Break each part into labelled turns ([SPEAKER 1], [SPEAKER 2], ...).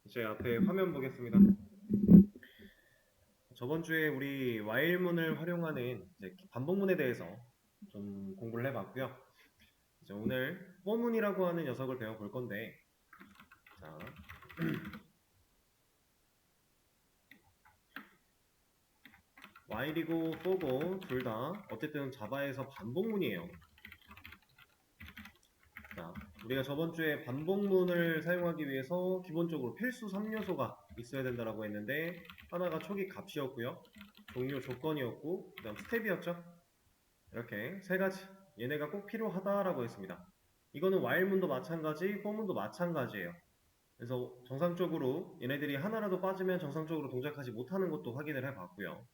[SPEAKER 1] 이제 앞에 화면 보겠습니다. 저번 주에 우리 while문을 활용하는 이제 반복문에 대해서 좀 공부를 해봤고요. 이제 오늘 for문이라고 하는 녀석을 배워볼 건데, 자, while이고 for고 둘 다 어쨌든 자바에서 반복문이에요. 자, 우리가 저번 주에 반복문을 사용하기 위해서 기본적으로 필수 3요소가 있어야 된다고 했는데, 하나가 초기 값이었고요, 종료 조건이었고, 그 다음 스텝이었죠. 이렇게 세 가지, 얘네가 꼭 필요하다라고 했습니다. 이거는 while문도 마찬가지, for문도 마찬가지예요. 그래서 정상적으로 얘네들이 하나라도 빠지면 정상적으로 동작하지 못하는 것도 확인을 해봤고요.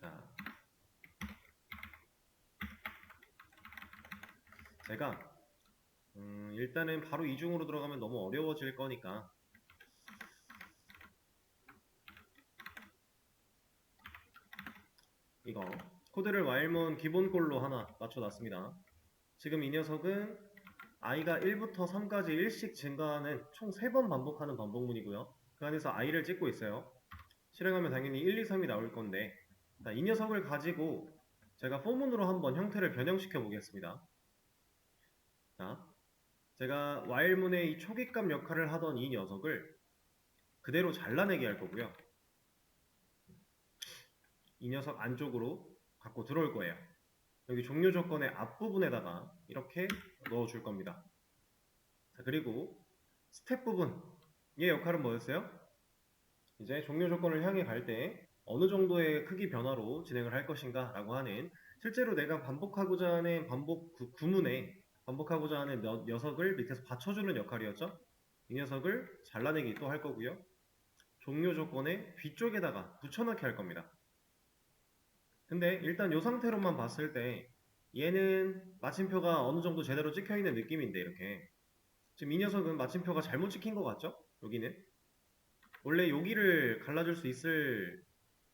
[SPEAKER 1] 자, 제가 일단은 바로 이중으로 들어가면 너무 어려워질 거니까 이거 코드를 while문 기본꼴로 하나 맞춰놨습니다. 지금 이 녀석은 i가 1부터 3까지 1씩 증가하는 총 3번 반복하는 반복문이고요. 그 안에서 i를 찍고 있어요. 실행하면 당연히 1, 2, 3이 나올 건데, 이 녀석을 가지고 제가 포문으로 한번 형태를 변형시켜 보겠습니다. 자, 제가 while문의 이 초기값 역할을 하던 이 녀석을 그대로 잘라내게 할 거고요. 이 녀석 안쪽으로 갖고 들어올 거예요. 여기 종료 조건의 앞부분에다가 이렇게 넣어줄 겁니다. 자, 그리고 스텝 부분, 얘 역할은 뭐였어요? 이제 종료 조건을 향해 갈 때 어느 정도의 크기 변화로 진행을 할 것인가 라고 하는, 실제로 내가 반복하고자 하는 구문에 반복하고자 하는 녀석을 밑에서 받쳐주는 역할이었죠. 이 녀석을 잘라내기 또 할 거고요. 종료 조건의 뒤쪽에다가 붙여넣기 할 겁니다. 근데 일단 이 상태로만 봤을 때 얘는 마침표가 어느 정도 제대로 찍혀 있는 느낌인데, 이렇게 지금 이 녀석은 마침표가 잘못 찍힌 것 같죠? 여기는 원래 여기를 갈라줄 수 있을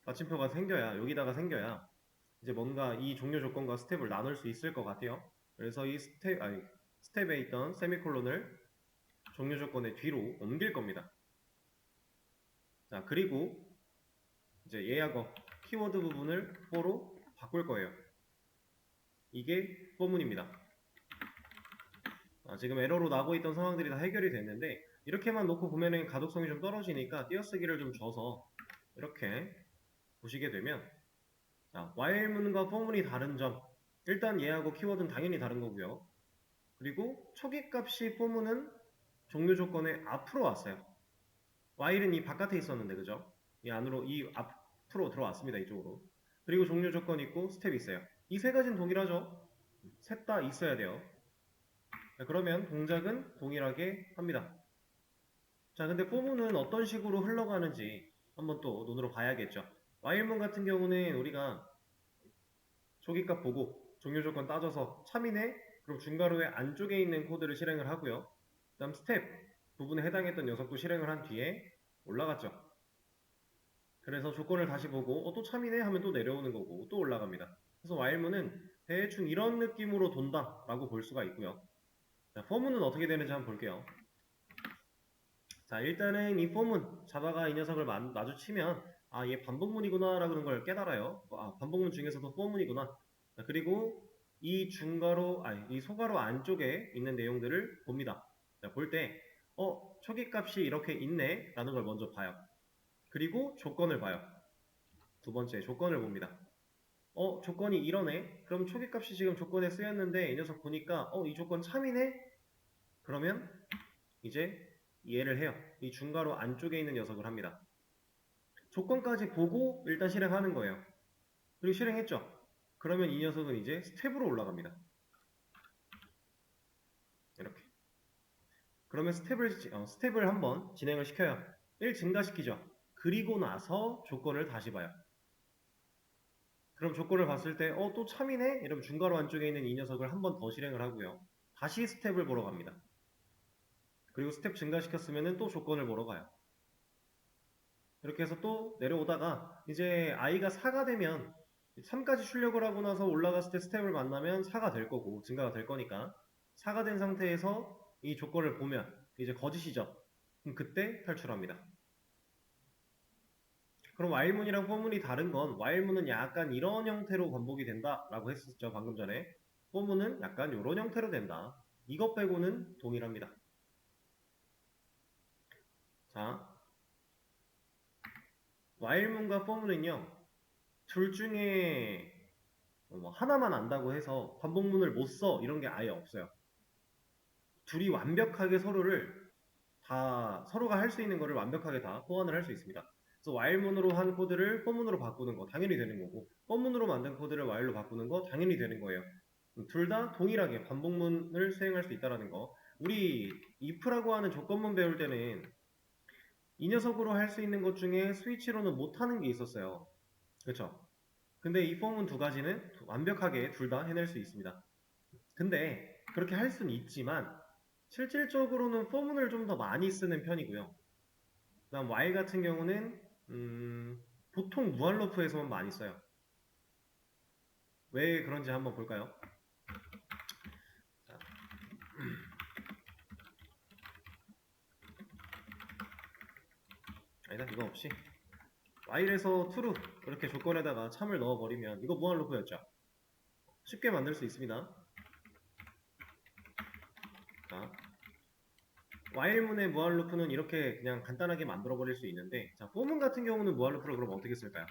[SPEAKER 1] 마침표가 생겨야, 여기다가 생겨야 이제 뭔가 이 종료 조건과 스텝을 나눌 수 있을 것 같아요. 그래서 이 스텝에 있던 세미콜론을 종료 조건의 뒤로 옮길 겁니다. 자, 그리고 이제 예약어 키워드 부분을 for로 바꿀 거예요. 이게 for문입니다. 지금 에러로 나고 있던 상황들이 다 해결이 됐는데, 이렇게만 놓고 보면은 가독성이 좀 떨어지니까 띄어쓰기를 좀 줘서 이렇게 보시게 되면, 자, while문과 for문이 다른 점, 일단 얘하고 키워드는 당연히 다른 거고요. 그리고 초기값이 for문은 종료 조건의 앞으로 왔어요. while은 이 바깥에 있었는데, 그죠? 이 안으로, 이 앞으로 들어왔습니다. 이쪽으로. 그리고 종료 조건 있고 스텝이 있어요. 이 세 가지는 동일하죠? 셋 다 있어야 돼요. 자, 그러면 동작은 동일하게 합니다. 자, 근데 for문은 어떤 식으로 흘러가는지 한번 또 눈으로 봐야겠죠. while문 같은 경우는 우리가 초기값 보고 종료 조건 따져서 참이네? 그럼 중괄호의 안쪽에 있는 코드를 실행을 하고요. 그 다음 스텝 부분에 해당했던 녀석도 실행을 한 뒤에 올라갔죠. 그래서 조건을 다시 보고 또 참이네? 하면 또 내려오는 거고 또 올라갑니다. 그래서 while문은 대충 이런 느낌으로 돈다 라고 볼 수가 있고요. 자, for문은 어떻게 되는지 한번 볼게요. 자, 일단은 이 for문, 자바가 이 녀석을 마주치면 얘 반복문이구나 라는 걸 깨달아요. 반복문 중에서도 for문이구나. 자, 그리고 이 이 소괄호 안쪽에 있는 내용들을 봅니다. 자, 볼 때 초기값이 이렇게 있네 라는 걸 먼저 봐요. 그리고 조건을 봐요. 두 번째 조건을 봅니다. 조건이 이러네? 그럼 초기값이 지금 조건에 쓰였는데 이 녀석 보니까 이 조건 참이네? 그러면 이제 이해를 해요. 이 중괄호 안쪽에 있는 녀석을 합니다. 조건까지 보고 일단 실행하는 거예요. 그리고 실행했죠. 그러면 이 녀석은 이제 스텝으로 올라갑니다. 이렇게. 그러면 스텝을 한번 진행을 시켜요. 1 증가시키죠. 그리고 나서 조건을 다시 봐요. 그럼 조건을 봤을 때 또 참이네? 이러면 중괄호 안쪽에 있는 이 녀석을 한 번 더 실행을 하고요. 다시 스텝을 보러 갑니다. 그리고 스텝 증가시켰으면 또 조건을 보러 가요. 이렇게 해서 또 내려오다가 이제 i가 4가 되면 3까지 출력을 하고 나서 올라갔을 때 스텝을 만나면 4가 될 거고 증가가 될 거니까 4가 된 상태에서 이 조건을 보면 이제 거짓이죠. 그럼 그때 탈출합니다. 그럼 while문이랑 for문이 다른 건 while문은 약간 이런 형태로 반복이 된다 라고 했었죠. 방금 전에. for문은 약간 이런 형태로 된다. 이것 빼고는 동일합니다. 자, while문과 for문은요, 둘 중에 뭐 하나만 안다고 해서 반복문을 못 써 이런 게 아예 없어요. 둘이 완벽하게 서로가 할 수 있는 거를 완벽하게 다 호환을 할 수 있습니다. 그래서 while문으로 한 코드를 for문으로 바꾸는 거 당연히 되는 거고, for문으로 만든 코드를 while로 바꾸는 거 당연히 되는 거예요. 둘 다 동일하게 반복문을 수행할 수 있다는 거. 우리 if라고 하는 조건문 배울 때는 이 녀석으로 할 수 있는 것 중에 스위치로는 못하는 게 있었어요. 그렇죠? 근데 이 for문 두 가지는 완벽하게 둘 다 해낼 수 있습니다. 근데 그렇게 할 수는 있지만 실질적으로는 for문을 좀 더 많이 쓰는 편이고요. 그다음 while 같은 경우는 보통 무한루프에서만 많이 써요. 왜 그런지 한번 볼까요? 자, 아니다, 이거 없이 while에서 true 이렇게 조건에다가 참을 넣어버리면 이거 무한루프였죠. 쉽게 만들 수 있습니다. 자, while문의 무한루프는 이렇게 그냥 간단하게 만들어버릴 수 있는데, 자, for문 같은 경우는 무한루프를 그럼 어떻게 쓸까요?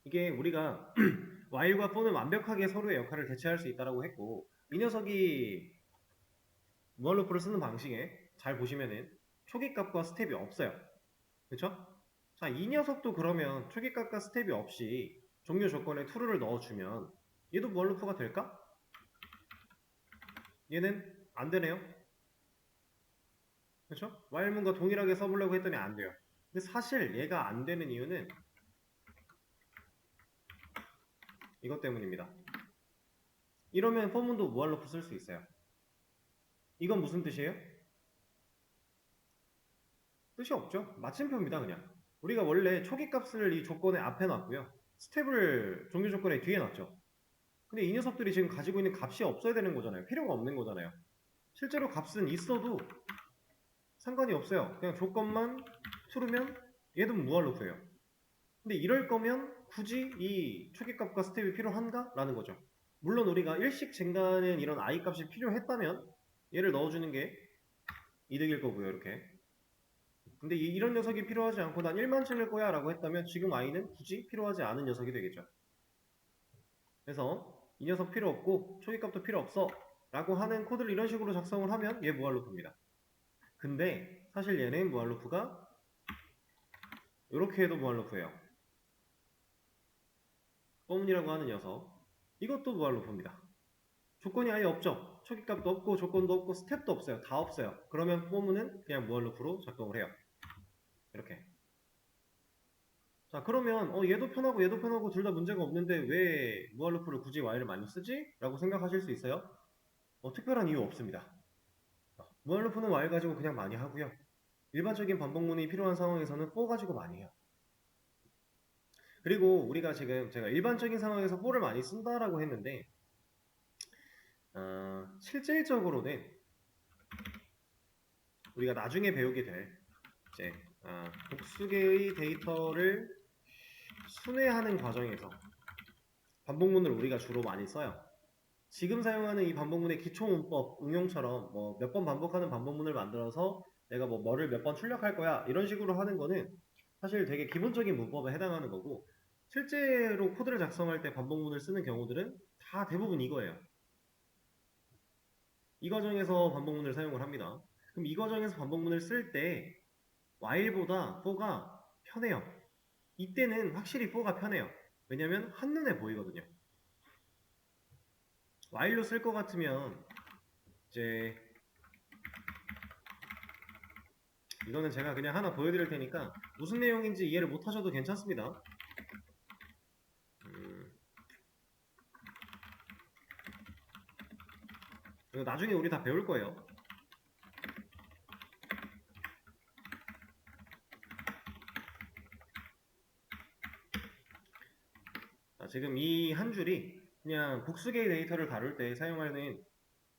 [SPEAKER 1] 이게 우리가 while과 for는 완벽하게 서로의 역할을 대체할 수 있다고 했고, 이 녀석이 무한루프를 쓰는 방식에 잘 보시면은 초기값과 스텝이 없어요. 그쵸? 자, 이 녀석도 그러면 초기값과 스텝이 없이 종료 조건에 true를 넣어주면 얘도 무한루프가 될까? 얘는 안 되네요. 그쵸? while문과 동일하게 써보려고 했더니 안 돼요. 근데 사실 얘가 안 되는 이유는 이것 때문입니다. 이러면 for문도 무한루프 쓸 수 있어요. 이건 무슨 뜻이에요? 뜻이 없죠. 마침표입니다, 그냥. 우리가 원래 초기값을 이 조건의 앞에 놨고요. 스텝을 종료 조건의 뒤에 놨죠. 근데 이 녀석들이 지금 가지고 있는 값이 없어야 되는 거잖아요. 필요가 없는 거잖아요. 실제로 값은 있어도 상관이 없어요. 그냥 조건만 true면 얘도 무한루프예요. 근데 이럴 거면 굳이 이 초기값과 스텝이 필요한가? 라는 거죠. 물론 우리가 일식 증가하는 이런 i 값이 필요했다면 얘를 넣어주는 게 이득일 거고요, 이렇게. 근데 이런 녀석이 필요하지 않고 난 1만 찍을 거야 라고 했다면 지금 i는 굳이 필요하지 않은 녀석이 되겠죠. 그래서 이 녀석 필요 없고 초기값도 필요 없어 라고 하는 코드를 이런 식으로 작성을 하면 얘 무한루프입니다. 근데 사실 얘는 무한루프가 이렇게 해도 무한루프예요. for문이라고 하는 녀석, 이것도 무한루프입니다. 조건이 아예 없죠. 초기값도 없고 조건도 없고 스텝도 없어요. 다 없어요. 그러면 for문은 그냥 무한루프로 작동을 해요. 이렇게. 자, 그러면 얘도 편하고 얘도 편하고 둘 다 문제가 없는데 왜 무한루프를 굳이 while을 많이 쓰지? 라고 생각하실 수 있어요. 특별한 이유 없습니다. 무한루프는 while 가지고 그냥 많이 하고요. 일반적인 반복문이 필요한 상황에서는 for 가지고 많이 해요. 그리고 우리가 지금 제가 일반적인 상황에서 for를 많이 쓴다라고 했는데 실질적으로는 우리가 나중에 배우게 될 이제 복수계의 데이터를 순회하는 과정에서 반복문을 우리가 주로 많이 써요. 지금 사용하는 이 반복문의 기초 문법 응용처럼 뭐 몇 번 반복하는 반복문을 만들어서 내가 뭐를 몇 번 출력할 거야 이런 식으로 하는 거는 사실 되게 기본적인 문법에 해당하는 거고, 실제로 코드를 작성할 때 반복문을 쓰는 경우들은 다 대부분 이거예요. 이 과정에서 반복문을 사용을 합니다. 그럼 이 과정에서 반복문을 쓸 때 while보다 for가 편해요. 이때는 확실히 for가 편해요. 왜냐면 한눈에 보이거든요. while로 쓸 것 같으면 이제 이거는 제가 그냥 하나 보여드릴 테니까 무슨 내용인지 이해를 못하셔도 괜찮습니다. 이거 나중에 우리 다 배울 거예요. 자, 지금 이 한 줄이 그냥 복수계의 데이터를 다룰 때 사용하는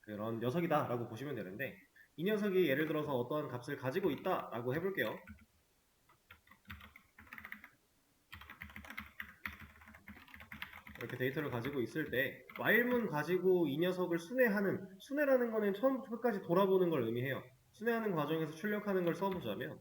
[SPEAKER 1] 그런 녀석이다 라고 보시면 되는데, 이 녀석이 예를 들어서 어떠한 값을 가지고 있다 라고 해볼게요. 이렇게 데이터를 가지고 있을 때 while문 가지고 이 녀석을 순회라는 거는 처음부터 끝까지 돌아보는 걸 의미해요. 순회하는 과정에서 출력하는 걸 써보자면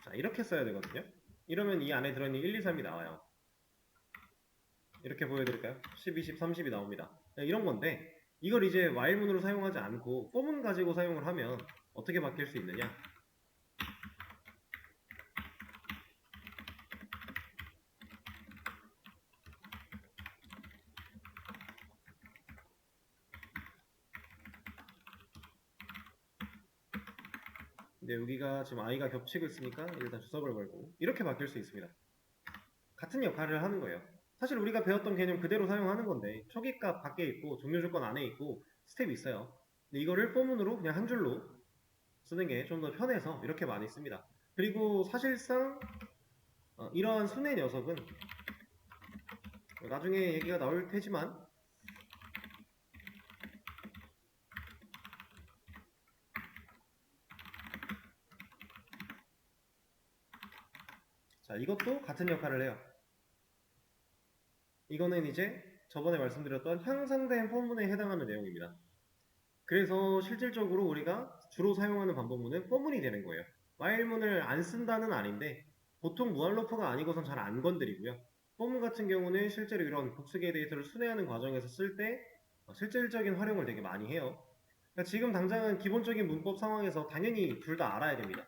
[SPEAKER 1] 자, 이렇게 써야 되거든요. 이러면 이 안에 들어있는 1, 2, 3이 나와요. 이렇게 보여드릴까요? 10, 20, 30이 나옵니다. 이런 건데 이걸 이제 while문으로 사용하지 않고 for문 가지고 사용을 하면 어떻게 바뀔 수 있느냐? 근데 여기가 지금 i가 겹치고 있으니까 일단 주석을 걸고 이렇게 바뀔 수 있습니다. 같은 역할을 하는 거예요. 사실 우리가 배웠던 개념 그대로 사용하는 건데 초기값 밖에 있고 종료조건 안에 있고 스텝이 있어요. 근데 이거를 포문으로 그냥 한 줄로 쓰는 게 좀 더 편해서 이렇게 많이 씁니다. 그리고 사실상 이러한 순회 녀석은 나중에 얘기가 나올 테지만 자, 이것도 같은 역할을 해요. 이거는 이제 저번에 말씀드렸던 향상된 포문에 해당하는 내용입니다. 그래서 실질적으로 우리가 주로 사용하는 반복문은 포문이 되는 거예요. while문을 안 쓴다는 아닌데 보통 무한루프가 아니고선 잘 안 건드리고요. 포문 같은 경우는 실제로 이런 복수계 데이터를 순회하는 과정에서 쓸 때 실질적인 활용을 되게 많이 해요. 그러니까 지금 당장은 기본적인 문법 상황에서 당연히 둘 다 알아야 됩니다.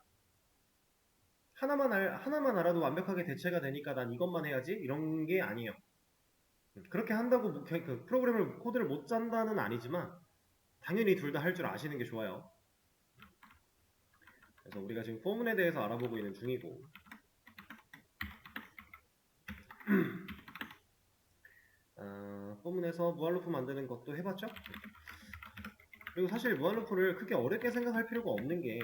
[SPEAKER 1] 하나만 알아도 완벽하게 대체가 되니까 난 이것만 해야지 이런 게 아니에요. 그렇게 한다고 그 프로그램을 코드를 못 짠다는 아니지만 당연히 둘 다 할 줄 아시는 게 좋아요. 그래서 우리가 지금 포문에 대해서 알아보고 있는 중이고 포문에서 무한루프 만드는 것도 해봤죠? 그리고 사실 무한루프를 크게 어렵게 생각할 필요가 없는 게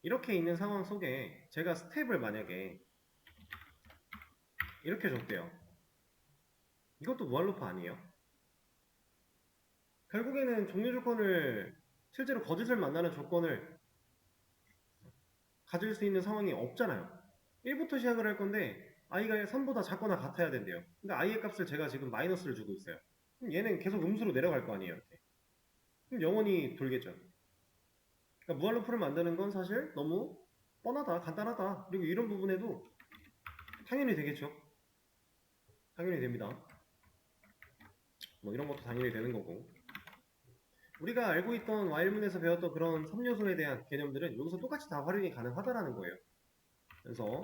[SPEAKER 1] 이렇게 있는 상황 속에 제가 스텝을 만약에 이렇게 줬대요. 이것도 무한루프 아니에요? 결국에는 종료 조건을 실제로 거짓을 만나는 조건을 가질 수 있는 상황이 없잖아요. 1부터 시작을 할 건데 i가 3보다 작거나 같아야 된대요. 근데 i의 값을 제가 지금 마이너스를 주고 있어요. 그럼 얘는 계속 음수로 내려갈 거 아니에요. 이렇게. 그럼 영원히 돌겠죠. 그러니까 무한루프를 만드는 건 사실 너무 뻔하다, 간단하다. 그리고 이런 부분에도 당연히 되겠죠. 당연히 됩니다. 뭐 이런 것도 당연히 되는 거고. 우리가 알고 있던 while문에서 배웠던 그런 3요소에 대한 개념들은 여기서 똑같이 다 활용이 가능하다라는 거예요. 그래서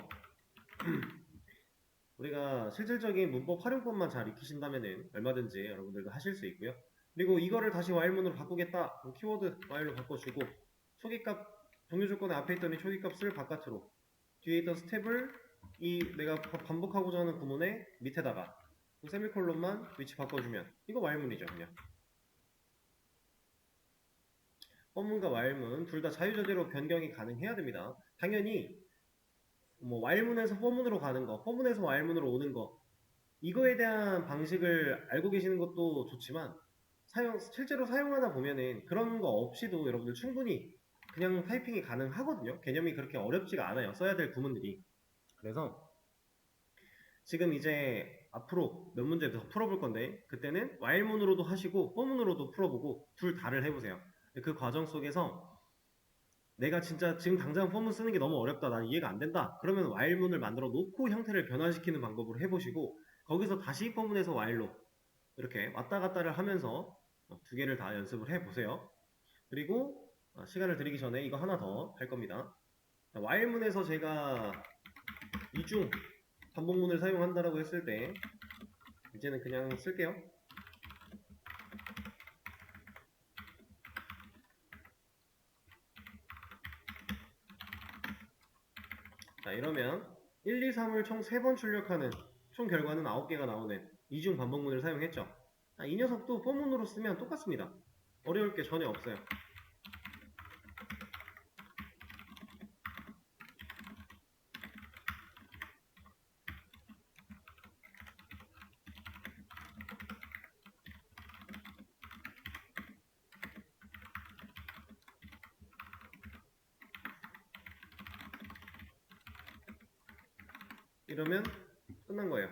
[SPEAKER 1] 우리가 실질적인 문법 활용법만 잘 익히신다면 얼마든지 여러분들도 하실 수 있고요. 그리고 이거를 다시 while문으로 바꾸겠다. 그럼 키워드 while로 바꿔주고 초기값 종료 조건에 앞에 있던 이 초기값을 바깥으로 뒤에 있던 스텝을 이 내가 반복하고자 하는 구문의 밑에다가 세미콜론만 위치 바꿔주면 이거 while문이죠 그냥. 뻔문과 while문 둘 다 자유자재로 변경이 가능해야 됩니다. 당연히 뭐 while문에서 for문으로 가는 거, for문에서 while문으로 오는 거 이거에 대한 방식을 알고 계시는 것도 좋지만 실제로 사용하다 보면은 그런 거 없이도 여러분들 충분히 그냥 타이핑이 가능하거든요. 개념이 그렇게 어렵지가 않아요. 써야 될 구문들이. 그래서 지금 이제 앞으로 몇 문제 더 풀어볼 건데 그때는 while문으로도 하시고 for문으로도 풀어보고 둘 다를 해보세요. 그 과정 속에서 내가 진짜 지금 당장 for문 쓰는 게 너무 어렵다. 난 이해가 안 된다. 그러면 while문을 만들어 놓고 형태를 변환시키는 방법으로 해보시고 거기서 다시 for문에서 while로 이렇게 왔다 갔다를 하면서 두 개를 다 연습을 해보세요. 그리고 시간을 드리기 전에 이거 하나 더 할 겁니다. while문에서 제가 이중 반복문을 사용한다라고 했을 때 이제는 그냥 쓸게요. 자, 이러면 1, 2, 3을 총 3번 출력하는 총 결과는 9개가 나오는 이중 반복문을 사용했죠. 이 녀석도 포문으로 쓰면 똑같습니다. 어려울 게 전혀 없어요. 이러면 끝난 거예요.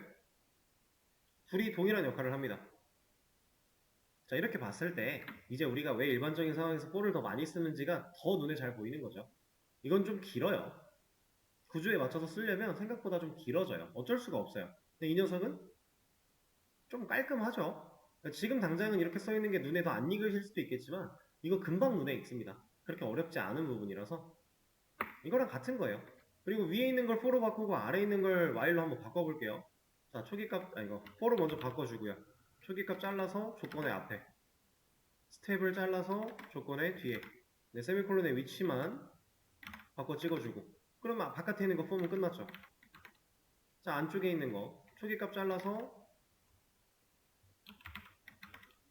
[SPEAKER 1] 둘이 동일한 역할을 합니다. 자, 이렇게 봤을 때 이제 우리가 왜 일반적인 상황에서 for를 더 많이 쓰는지가 더 눈에 잘 보이는 거죠. 이건 좀 길어요. 구조에 맞춰서 쓰려면 생각보다 좀 길어져요. 어쩔 수가 없어요. 근데 이 녀석은 좀 깔끔하죠. 지금 당장은 이렇게 써있는 게 눈에 더 안 익으실 수도 있겠지만 이거 금방 눈에 익습니다. 그렇게 어렵지 않은 부분이라서 이거랑 같은 거예요. 그리고 위에 있는 걸 for로 바꾸고 아래에 있는 걸 while로 한번 바꿔볼게요. 자, 초기값, 이거 for로 먼저 바꿔주고요. 초기값 잘라서 조건의 앞에, 스텝을 잘라서 조건의 뒤에, 네, 세미콜론의 위치만 바꿔 찍어주고, 그러면 바깥에 있는 거 for은 끝났죠. 자, 안쪽에 있는 거 초기값 잘라서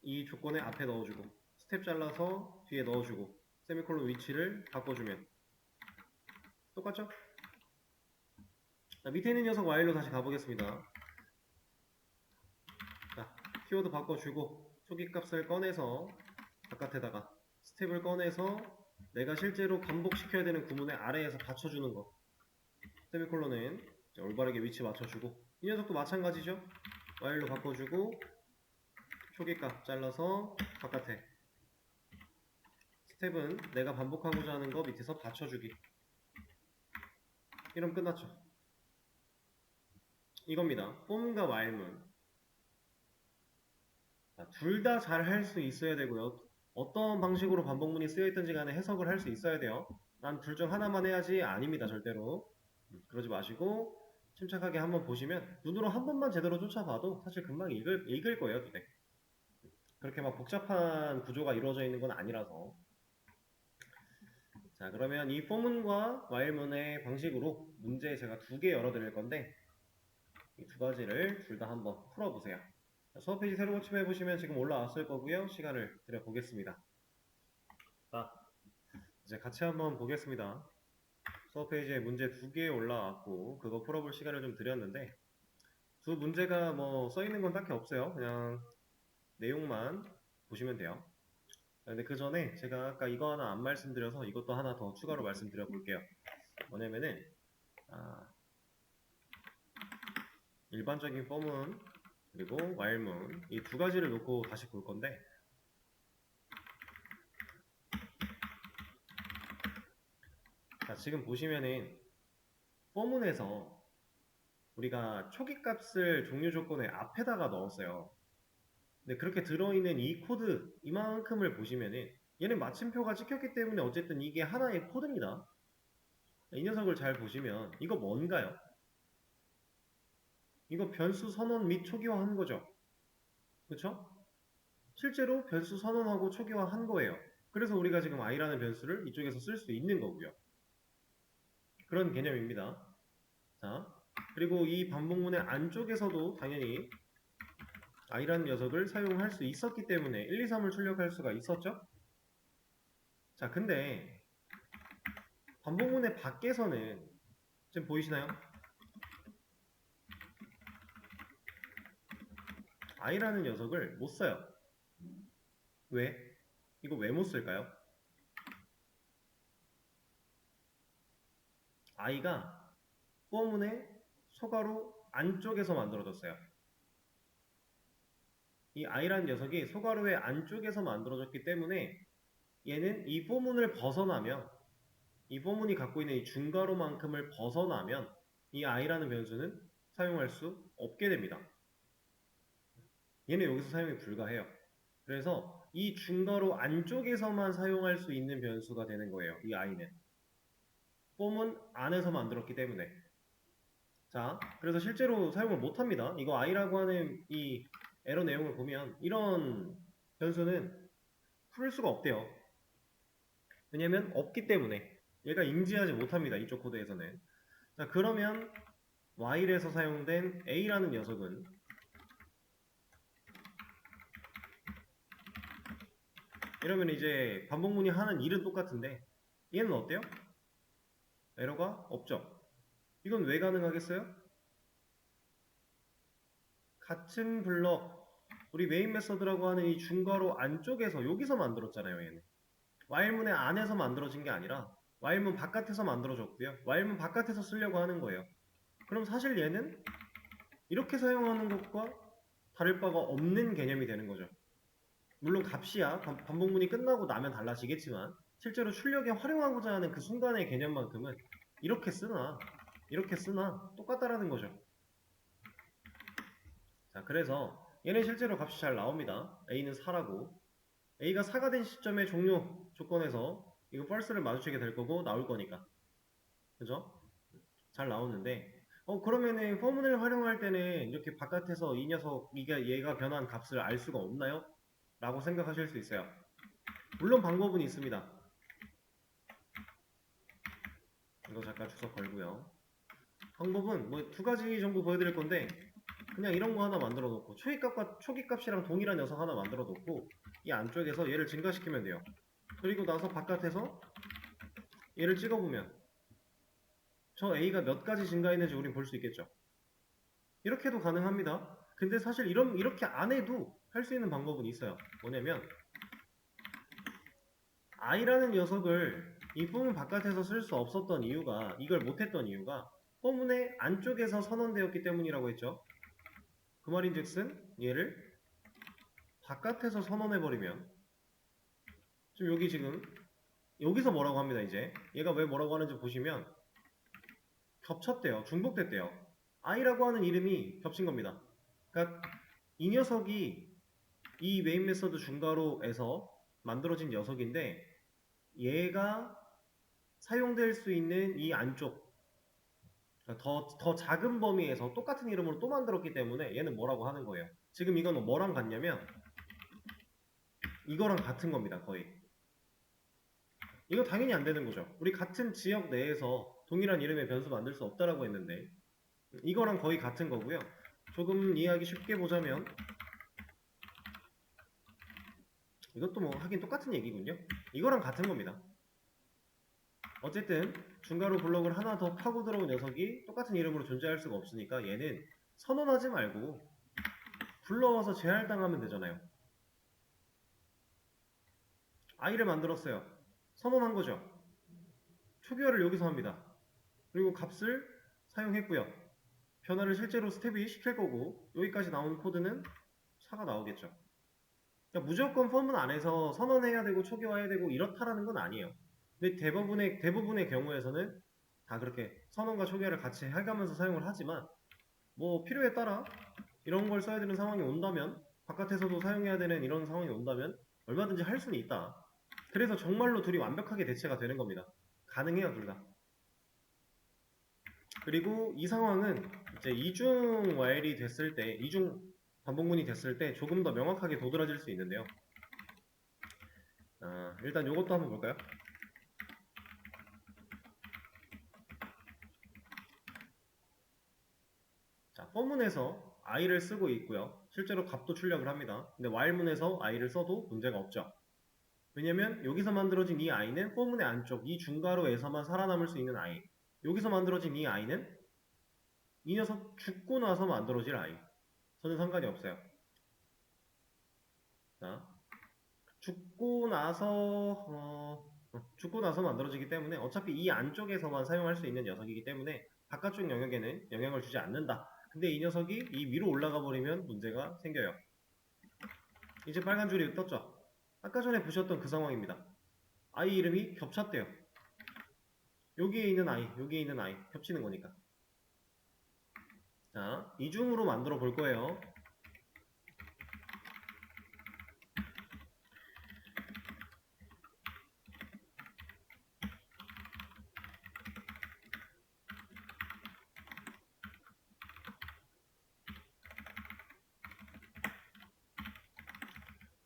[SPEAKER 1] 이 조건의 앞에 넣어주고, 스텝 잘라서 뒤에 넣어주고, 세미콜론 위치를 바꿔주면 똑같죠? 자, 밑에 있는 녀석 while로 다시 가보겠습니다. 자, 키워드 바꿔주고 초기값을 꺼내서 바깥에다가 스텝을 꺼내서 내가 실제로 반복시켜야 되는 구문의 아래에서 받쳐주는 거, 세미콜론은 올바르게 위치 맞춰주고, 이 녀석도 마찬가지죠. while로 바꿔주고 초기값 잘라서 바깥에, 스텝은 내가 반복하고자 하는 거 밑에서 받쳐주기. 이러면 끝났죠. 이겁니다. for과 while문. 둘 다 잘 할 수 있어야 되고요. 어떤 방식으로 반복문이 쓰여있든지 간에 해석을 할 수 있어야 돼요. 난 둘 중 하나만 해야지 아닙니다. 절대로. 그러지 마시고 침착하게 한번 보시면 눈으로 한 번만 제대로 쫓아봐도 사실 금방 읽을 거예요. 눈에. 그렇게 막 복잡한 구조가 이루어져 있는 건 아니라서. 자, 그러면 이 for문과 while문의 방식으로 문제 제가 2개 열어드릴 건데 이 두 가지를 둘 다 한번 풀어보세요. 수업 페이지 새로 고침해 보시면 지금 올라왔을 거고요. 시간을 드려보겠습니다. 자, 이제 같이 한번 보겠습니다. 수업 페이지에 문제 2개 올라왔고 그거 풀어볼 시간을 좀 드렸는데 두 문제가 뭐 써있는 건 딱히 없어요. 그냥 내용만 보시면 돼요. 근데 그 전에 제가 아까 이거 하나 안 말씀드려서 이것도 하나 더 추가로 말씀드려 볼게요. 뭐냐면은 일반적인 for문 그리고 while문 이 두 가지를 놓고 다시 볼 건데 자, 지금 보시면은 for문에서 우리가 초기값을 종류 조건의 앞에다가 넣었어요. 근데 그렇게 들어있는 이 코드 이만큼을 보시면은 얘는 마침표가 찍혔기 때문에 어쨌든 이게 하나의 코드입니다. 이 녀석을 잘 보시면 이거 뭔가요? 이거 변수 선언 및 초기화한 거죠. 그쵸? 실제로 변수 선언하고 초기화한 거예요. 그래서 우리가 지금 i라는 변수를 이쪽에서 쓸 수 있는 거고요. 그런 개념입니다. 자, 그리고 이 반복문의 안쪽에서도 당연히 i라는 녀석을 사용할 수 있었기 때문에 1, 2, 3을 출력할 수가 있었죠. 자, 근데 반복문의 밖에서는 지금 보이시나요? i라는 녀석을 못 써요. 왜? 이거 왜 못 쓸까요? i가 for문의 소괄호 안쪽에서 만들어졌어요. 이 i라는 녀석이 소괄호의 안쪽에서 만들어졌기 때문에 얘는 이 for문을 벗어나면 이 for문이 갖고 있는 이 중괄호만큼을 벗어나면 이 i라는 변수는 사용할 수 없게 됩니다. 얘는 여기서 사용이 불가해요. 그래서 이 중괄호 안쪽에서만 사용할 수 있는 변수가 되는 거예요. 이 i는. for문 안에서 만들었기 때문에. 자, 그래서 실제로 사용을 못합니다. 이거 i라고 하는 이 에러 내용을 보면 이런 변수는 풀 수가 없대요. 왜냐면 없기 때문에 얘가 인지하지 못합니다. 이쪽 코드에서는. 자, 그러면 while에서 사용된 a라는 녀석은 이러면 이제 반복문이 하는 일은 똑같은데 얘는 어때요? 에러가 없죠. 이건 왜 가능하겠어요? 같은 블럭 우리 메인 메서드라고 하는 이 중괄호 안쪽에서 여기서 만들었잖아요. 얘는 while문의 안에서 만들어진 게 아니라 while문 바깥에서 만들어졌고요. while문 바깥에서 쓰려고 하는 거예요. 그럼 사실 얘는 이렇게 사용하는 것과 다를 바가 없는 개념이 되는 거죠. 물론 값이야 반복문이 끝나고 나면 달라지겠지만 실제로 출력에 활용하고자 하는 그 순간의 개념만큼은 이렇게 쓰나 똑같다라는 거죠. 자, 그래서 얘는 실제로 값이 잘 나옵니다. a는 4라고 a가 4가 된 시점의 종료 조건에서 이거 false를 마주치게 될 거고 나올 거니까 그죠? 잘 나오는데 그러면은 포문을 활용할 때는 이렇게 바깥에서 이 녀석 얘가 변한 값을 알 수가 없나요? 라고 생각하실 수 있어요. 물론 방법은 있습니다. 이거 잠깐 주석 걸고요. 방법은 뭐 두 가지 정도 보여드릴 건데 그냥 이런 거 하나 만들어 놓고 초기값과 초기값이랑 동일한 녀석 하나 만들어 놓고 이 안쪽에서 얘를 증가시키면 돼요. 그리고 나서 바깥에서 얘를 찍어보면 저 a가 몇 가지 증가했는지 우린 볼 수 있겠죠. 이렇게도 가능합니다. 근데 사실 이렇게 안 해도 할 수 있는 방법은 있어요. 뭐냐면 i라는 녀석을 이 포문 바깥에서 쓸 수 없었던 이유가 이걸 못했던 이유가 포문의 안쪽에서 선언되었기 때문이라고 했죠. 그 말인즉슨 얘를 바깥에서 선언해버리면 지금 여기서 뭐라고 합니다. 이제 얘가 왜 뭐라고 하는지 보시면 겹쳤대요. 중복됐대요. i라고 하는 이름이 겹친 겁니다. 그러니까 이 녀석이 이 메인 메서드 중괄호에서 만들어진 녀석인데 얘가 사용될 수 있는 이 안쪽 그러니까 더 작은 범위에서 똑같은 이름으로 또 만들었기 때문에 얘는 뭐라고 하는 거예요. 지금 이거는 뭐랑 같냐면 이거랑 같은 겁니다. 거의. 이거 당연히 안 되는 거죠. 우리 같은 지역 내에서 동일한 이름의 변수 만들 수 없다라고 했는데 이거랑 거의 같은 거고요. 조금 이해하기 쉽게 보자면 이것도 뭐 하긴 똑같은 얘기군요. 이거랑 같은 겁니다. 어쨌든 중괄호 블럭을 하나 더 파고 들어온 녀석이 똑같은 이름으로 존재할 수가 없으니까 얘는 선언하지 말고 불러와서 제할당하면 되잖아요. i를 만들었어요. 선언한 거죠. 초기화를 여기서 합니다. 그리고 값을 사용했고요. 변화를 실제로 스텝이 시킬 거고 여기까지 나온 코드는 4가 나오겠죠. 그러니까 무조건 펌은 안에서 선언해야 되고 초기화해야 되고 이렇다라는 건 아니에요. 근데 대부분의 경우에서는 다 그렇게 선언과 초기화를 같이 해가면서 사용을 하지만 뭐 필요에 따라 이런 걸 써야 되는 상황이 온다면 바깥에서도 사용해야 되는 이런 상황이 온다면 얼마든지 할 수는 있다. 그래서 정말로 둘이 완벽하게 대체가 되는 겁니다. 가능해요, 둘 다. 그리고 이 상황은 이제 이중 while이 됐을 때, 이중 반복문이 됐을 때 조금 더 명확하게 도드라질 수 있는데요. 일단 이것도 한번 볼까요? 자, for문에서 i를 쓰고 있고요. 실제로 값도 출력을 합니다. 근데 while문에서 i를 써도 문제가 없죠. 왜냐면 여기서 만들어진 이 i는 for문의 안쪽, 이 중괄호에서만 살아남을 수 있는 i. 여기서 만들어진 이 i는 이 녀석 죽고 나서 만들어질 i. 전혀 상관이 없어요. 자, 죽고 나서 만들어지기 때문에 어차피 이 안쪽에서만 사용할 수 있는 녀석이기 때문에 바깥쪽 영역에는 영향을 주지 않는다. 근데 이 녀석이 이 위로 올라가 버리면 문제가 생겨요. 이제 빨간 줄이 떴죠? 아까 전에 보셨던 그 상황입니다. i 이름이 겹쳤대요. 여기에 있는 i 겹치는 거니까. 자, 이중으로 만들어 볼 거예요.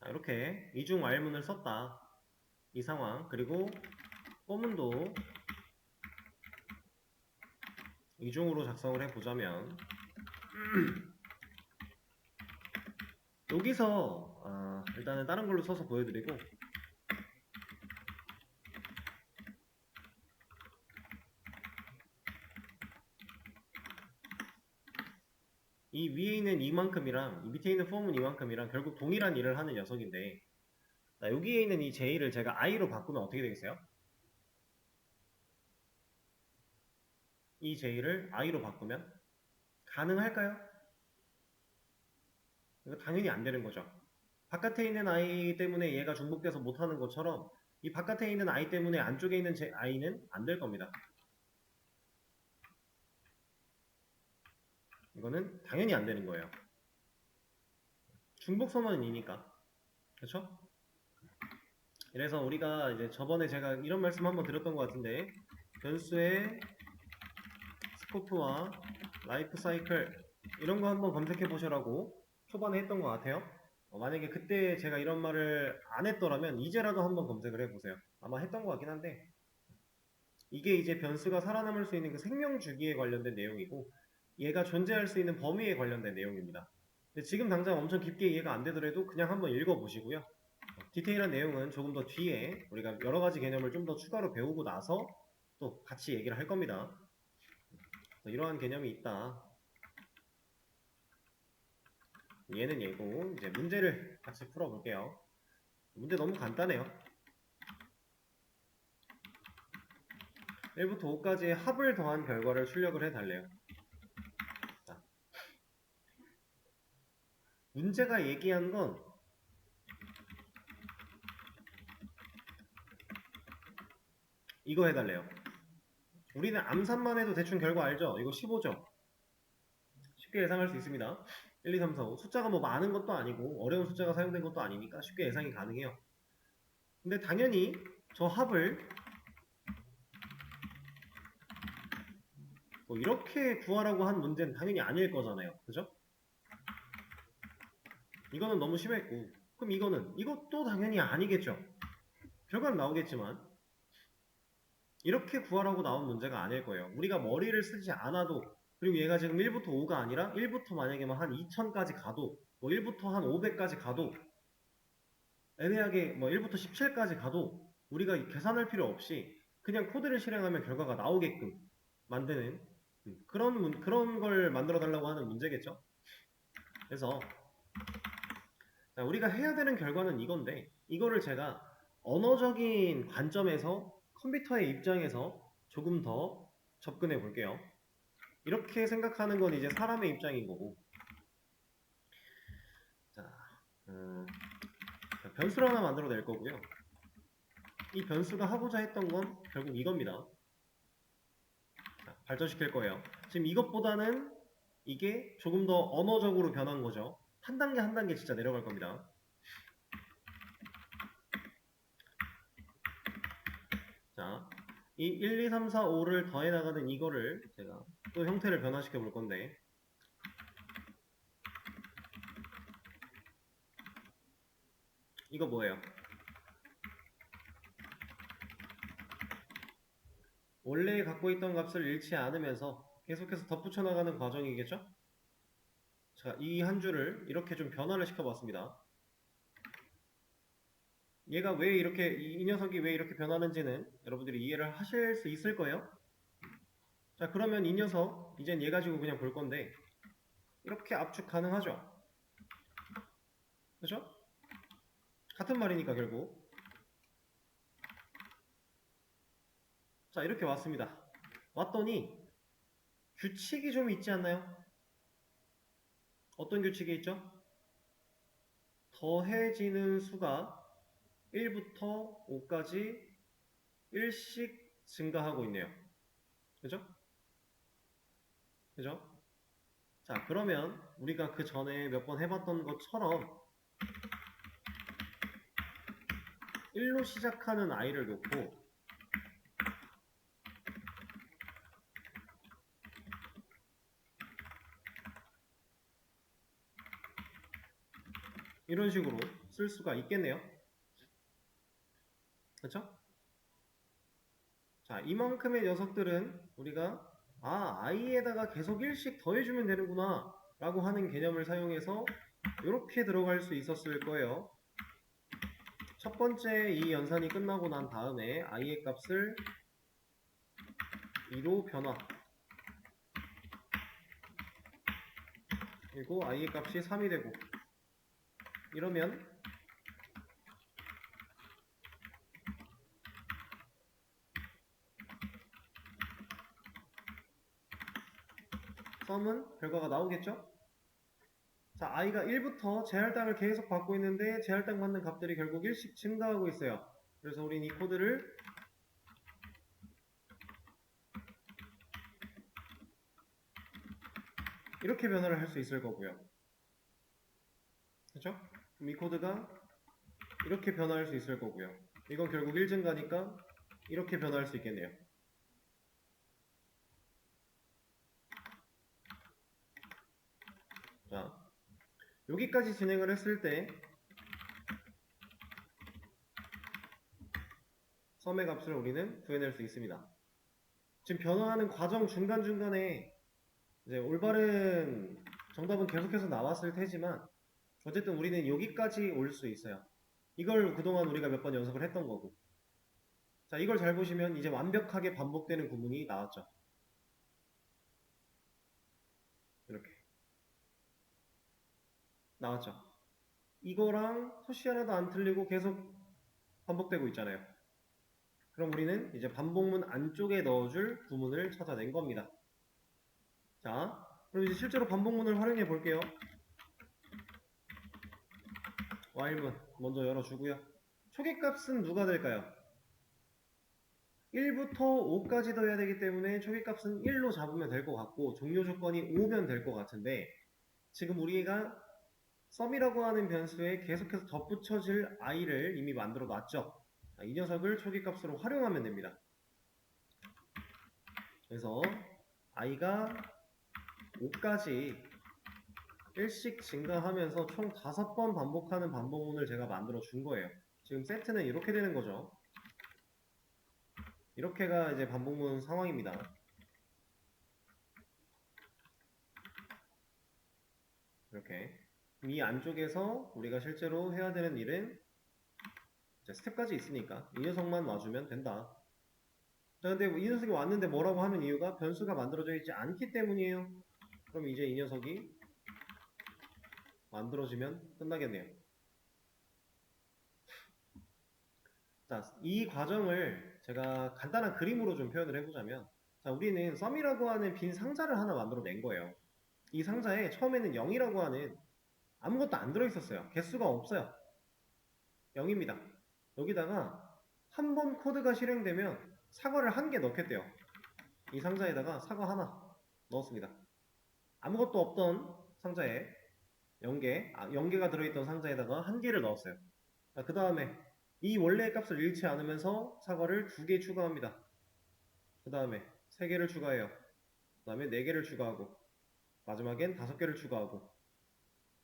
[SPEAKER 1] 자, 이렇게 이중 while문을 썼다. 이 상황. 그리고 포문도 이중으로 작성을 해보자면 여기서 일단은 다른 걸로 써서 보여드리고 이 위에 있는 이만큼이랑 이 밑에 있는 폼은 이만큼이랑 결국 동일한 일을 하는 녀석인데, 자, 여기에 있는 이 j를 제가 i로 바꾸면 어떻게 되겠어요? 이 j를 i로 바꾸면 가능할까요? 이거 당연히 안 되는 거죠. 바깥에 있는 i 때문에 얘가 중복돼서 못하는 것처럼 이 바깥에 있는 i 때문에 안쪽에 있는 i는 안 될 겁니다. 이거는 당연히 안 되는 거예요. 중복 선언이니까. 그렇죠? 그래서 우리가 이제 저번에 제가 이런 말씀 한번 드렸던 것 같은데, 변수의 스코프와 라이프 사이클 이런 거 한번 검색해 보시라고 초반에 했던 것 같아요. 만약에 그때 제가 이런 말을 안 했더라면 이제라도 한번 검색을 해보세요. 아마 했던 것 같긴 한데, 이게 이제 변수가 살아남을 수 있는 그 생명 주기에 관련된 내용이고 얘가 존재할 수 있는 범위에 관련된 내용입니다. 근데 지금 당장 엄청 깊게 이해가 안 되더라도 그냥 한번 읽어보시고요. 디테일한 내용은 조금 더 뒤에 우리가 여러 가지 개념을 좀 더 추가로 배우고 나서 또 같이 얘기를 할 겁니다. 이러한 개념이 있다. 얘는 얘고 이제 문제를 같이 풀어볼게요. 문제 너무 간단해요. 1부터 5까지의 합을 더한 결과를 출력을 해달래요. 자, 문제가 얘기한 건 이거 해달래요. 우리는 암산만 해도 대충 결과 알죠? 이거 15죠? 쉽게 예상할 수 있습니다. 1, 2, 3, 4, 5. 숫자가 뭐 많은 것도 아니고 어려운 숫자가 사용된 것도 아니니까 쉽게 예상이 가능해요. 근데 당연히 저 합을 뭐 이렇게 구하라고 한 문제는 당연히 아닐 거잖아요. 그죠? 이거는 너무 심했고, 그럼 이것도 당연히 아니겠죠. 결과는 나오겠지만 이렇게 구하라고 나온 문제가 아닐 거예요. 우리가 머리를 쓰지 않아도, 그리고 얘가 지금 1부터 5가 아니라 1부터 만약에 한 2000까지 가도, 뭐 1부터 한 500까지 가도, 애매하게 뭐 1부터 17까지 가도 우리가 계산할 필요 없이 그냥 코드를 실행하면 결과가 나오게끔 만드는 그런 걸 만들어 달라고 하는 문제겠죠. 그래서 우리가 해야 되는 결과는 이건데, 이거를 제가 언어적인 관점에서 컴퓨터의 입장에서 조금 더 접근해 볼게요. 이렇게 생각하는 건 이제 사람의 입장인 거고, 자, 변수를 하나 만들어 낼 거고요. 이 변수가 하고자 했던 건 결국 이겁니다. 자, 발전시킬 거예요. 지금 이것보다는 이게 조금 더 언어적으로 변한 거죠. 한 단계 한 단계 진짜 내려갈 겁니다. 자, 이 1, 2, 3, 4, 5를 더해 나가는 이거를 제가 또 형태를 변화시켜 볼 건데, 이거 뭐예요? 원래 갖고 있던 값을 잃지 않으면서 계속해서 덧붙여 나가는 과정이겠죠? 자, 이 한 줄을 이렇게 좀 변화를 시켜봤습니다. 얘가 왜 이렇게, 이 녀석이 왜 이렇게 변하는지는 여러분들이 이해를 하실 수 있을 거예요. 자, 그러면 이 녀석, 이젠 얘 가지고 그냥 볼 건데, 이렇게 압축 가능하죠? 그죠? 같은 말이니까 결국. 자, 이렇게 왔습니다. 왔더니 규칙이 좀 있지 않나요? 어떤 규칙이 있죠? 더해지는 수가 1부터 5까지 1씩 증가하고 있네요. 그죠? 그죠? 자, 그러면 우리가 그 전에 몇 번 해봤던 것처럼 1로 시작하는 i를 놓고 이런 식으로 쓸 수가 있겠네요. 그렇죠? 자, 이만큼의 녀석들은 우리가 i에다가 계속 1씩 더해주면 되는구나 라고 하는 개념을 사용해서 이렇게 들어갈 수 있었을 거예요. 첫 번째 이 연산이 끝나고 난 다음에 i의 값을 2로 변화, 그리고 i의 값이 3이 되고, 이러면 썸은 결과가 나오겠죠? 자, i가 1부터 제할당을 계속 받고 있는데 제할당 받는 값들이 결국 1씩 증가하고 있어요. 그래서 우린 이 코드를 이렇게 변화를 할 수 있을 거고요. 그렇죠? 그럼 이 코드가 이렇게 변화할 수 있을 거고요. 이건 결국 1 증가니까 이렇게 변화할 수 있겠네요. 자, 여기까지 진행을 했을 때 썸의 값을 우리는 구해낼 수 있습니다. 지금 변화하는 과정 중간중간에 이제 올바른 정답은 계속해서 나왔을 테지만 어쨌든 우리는 여기까지 올 수 있어요. 이걸 그동안 우리가 몇 번 연습을 했던 거고. 자, 이걸 잘 보시면 이제 완벽하게 반복되는 구문이 나왔죠. 이렇게 나왔죠. 이거랑 토시 하나도 안 틀리고 계속 반복되고 있잖아요. 그럼 우리는 이제 반복문 안쪽에 넣어줄 구문을 찾아낸 겁니다. 자, 그럼 이제 실제로 반복문을 활용해 볼게요. while문 먼저 열어주고요. 초기값은 누가 될까요? 1부터 5까지 더해야 되기 때문에 초기값은 1로 잡으면 될 것 같고 종료 조건이 5면 될 것 같은데 지금 우리가 썸이라고 하는 변수에 계속해서 덧붙여질 i를 이미 만들어 놨죠. 이 녀석을 초기값으로 활용하면 됩니다. 그래서 i가 5까지 1씩 증가하면서 총 5번 반복하는 반복문을 제가 만들어 준 거예요. 지금 세트는 이렇게 되는 거죠. 이렇게가 이제 반복문 상황입니다. 이렇게. 이 안쪽에서 우리가 실제로 해야 되는 일은 스텝까지 있으니까 이 녀석만 와주면 된다. 자, 근데 이 녀석이 왔는데 뭐라고 하는 이유가 변수가 만들어져 있지 않기 때문이에요. 그럼 이제 이 녀석이 만들어지면 끝나겠네요. 자, 이 과정을 제가 간단한 그림으로 좀 표현을 해보자면, 자, 우리는 썸이라고 하는 빈 상자를 하나 만들어 낸 거예요. 이 상자에 처음에는 0이라고 하는 아무것도 안 들어있었어요. 개수가 없어요. 0입니다. 여기다가 한 번 코드가 실행되면 사과를 한 개 넣겠대요. 이 상자에다가 사과 하나 넣었습니다. 아무것도 없던 상자에 0개가 들어있던 상자에다가 한 개를 넣었어요. 그 다음에 이 원래의 값을 잃지 않으면서 사과를 2개 추가합니다. 그 다음에 3개를 추가해요. 그 다음에 4개를 추가하고 마지막엔 5개를 추가하고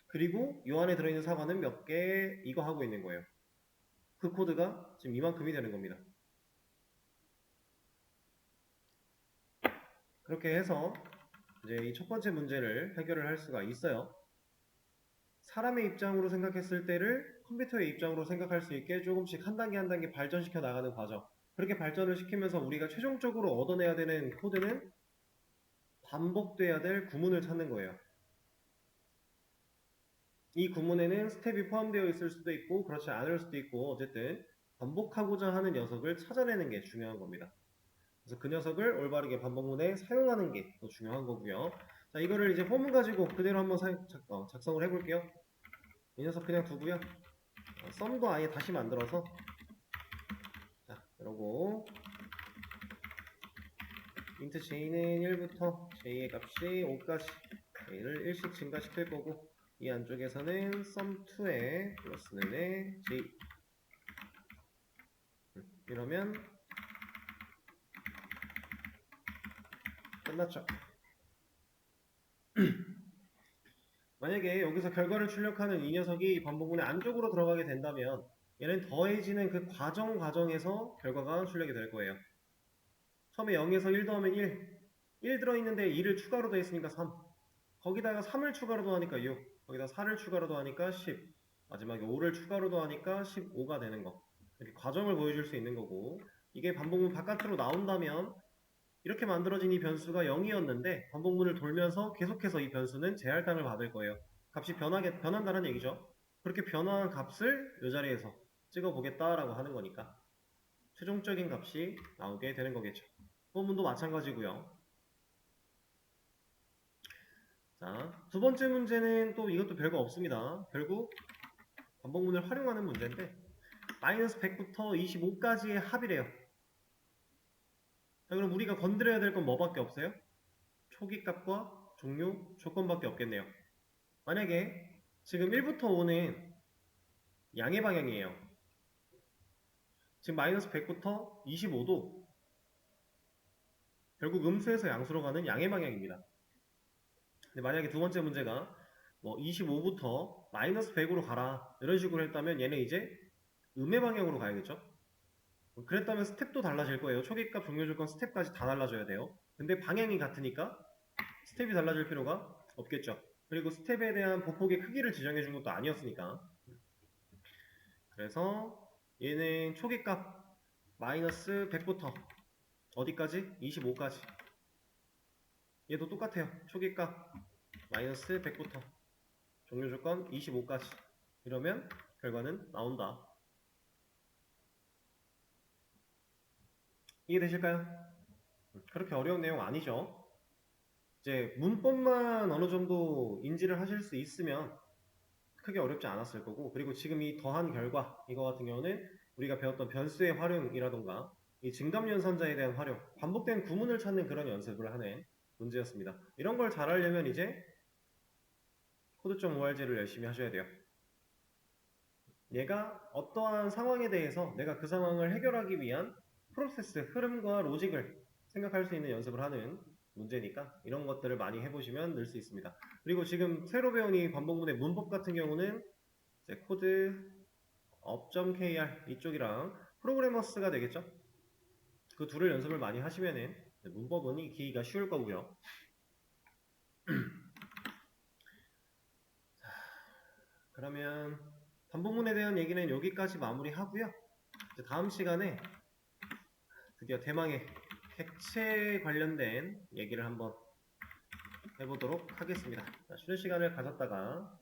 [SPEAKER 1] 그리고 이 안에 들어있는 사과는 몇 개 이거 하고 있는 거예요. 그 코드가 지금 이만큼이 되는 겁니다. 그렇게 해서 이제 이 첫 번째 문제를 해결을 할 수가 있어요. 사람의 입장으로 생각했을 때를 컴퓨터의 입장으로 생각할 수 있게 조금씩 한 단계 한 단계 발전시켜 나가는 과정. 그렇게 발전을 시키면서 우리가 최종적으로 얻어내야 되는 코드는 반복돼야 될 구문을 찾는 거예요. 이 구문에는 스텝이 포함되어 있을 수도 있고 그렇지 않을 수도 있고 어쨌든 반복하고자 하는 녀석을 찾아내는 게 중요한 겁니다. 그래서 그 녀석을 올바르게 반복문에 사용하는 게 더 중요한 거고요. 자, 이거를 이제 폼문 가지고 그대로 한번 작성을 해볼게요. 이 녀석 그냥 두고요. 썸도 아예 다시 만들어서 자, 이러고 int j는 1부터 j의 값이 5까지 j를 1씩 증가시킬 거고 이 안쪽에서는 sum2에 플러스는 에 j 이러면 끝났죠. 만약에 여기서 결과를 출력하는 이 녀석이 반복문의 안쪽으로 들어가게 된다면 얘는 더해지는 그 과정에서 결과가 출력이 될 거예요. 처음에 0에서 1 더하면 1 들어있는데 2를 추가로 더했으니까 3. 거기다가 3을 추가로 더하니까 6. 거기다 4를 추가로 더하니까 10. 마지막에 5를 추가로 더하니까 15가 되는 거. 이렇게 과정을 보여줄 수 있는 거고, 이게 반복문 바깥으로 나온다면 이렇게 만들어진 이 변수가 0이었는데 반복문을 돌면서 계속해서 이 변수는 재할당을 받을 거예요. 값이 변한다는 얘기죠. 그렇게 변화한 값을 이 자리에서 찍어보겠다라고 하는 거니까 최종적인 값이 나오게 되는 거겠죠. 본문도 마찬가지고요. 자, 두 번째 문제는 또 이것도 별거 없습니다. 결국 반복문을 활용하는 문제인데 마이너스 100부터 25까지의 합이래요. 자, 그럼 우리가 건드려야 될 건 뭐밖에 없어요? 초기값과 종료 조건밖에 없겠네요. 만약에 지금 1부터 5는 양의 방향이에요. 지금 마이너스 100부터 25도 결국 음수에서 양수로 가는 양의 방향입니다. 근데 만약에 두 번째 문제가 뭐 25부터 마이너스 100으로 가라 이런 식으로 했다면 얘는 이제 음의 방향으로 가야겠죠. 그랬다면 스텝도 달라질 거예요. 초기값, 종료조건, 스텝까지 다 달라져야 돼요. 근데 방향이 같으니까 스텝이 달라질 필요가 없겠죠. 그리고 스텝에 대한 보폭의 크기를 지정해 준 것도 아니었으니까. 그래서 얘는 초기값 마이너스 100부터 어디까지? 25까지. 얘도 똑같아요. 초기값 마이너스 100부터 종료조건 25까지. 이러면 결과는 나온다. 이해되실까요? 그렇게 어려운 내용 아니죠. 이제 문법만 어느 정도 인지를 하실 수 있으면 크게 어렵지 않았을 거고, 그리고 지금 이 더한 결과 이거 같은 경우는 우리가 배웠던 변수의 활용이라던가 이 증감연산자에 대한 활용, 반복된 구문을 찾는 그런 연습을 하는 문제였습니다. 이런 걸 잘하려면 이제 코드.org를 열심히 하셔야 돼요. 얘가 어떠한 상황에 대해서 내가 그 상황을 해결하기 위한 프로세스, 흐름과 로직을 생각할 수 있는 연습을 하는 문제니까 이런 것들을 많이 해보시면 늘 수 있습니다. 그리고 지금 새로 배운 이 반복문의 문법 같은 경우는 이제 코드 up.kr 이쪽이랑 프로그래머스가 되겠죠. 그 둘을 연습을 많이 하시면은 문법은 익히기가 쉬울 거고요. 그러면 반복문에 대한 얘기는 여기까지 마무리하고요. 이제 다음 시간에 드디어 대망의 객체 관련된 얘기를 한번 해보도록 하겠습니다. 쉬는 시간을 가졌다가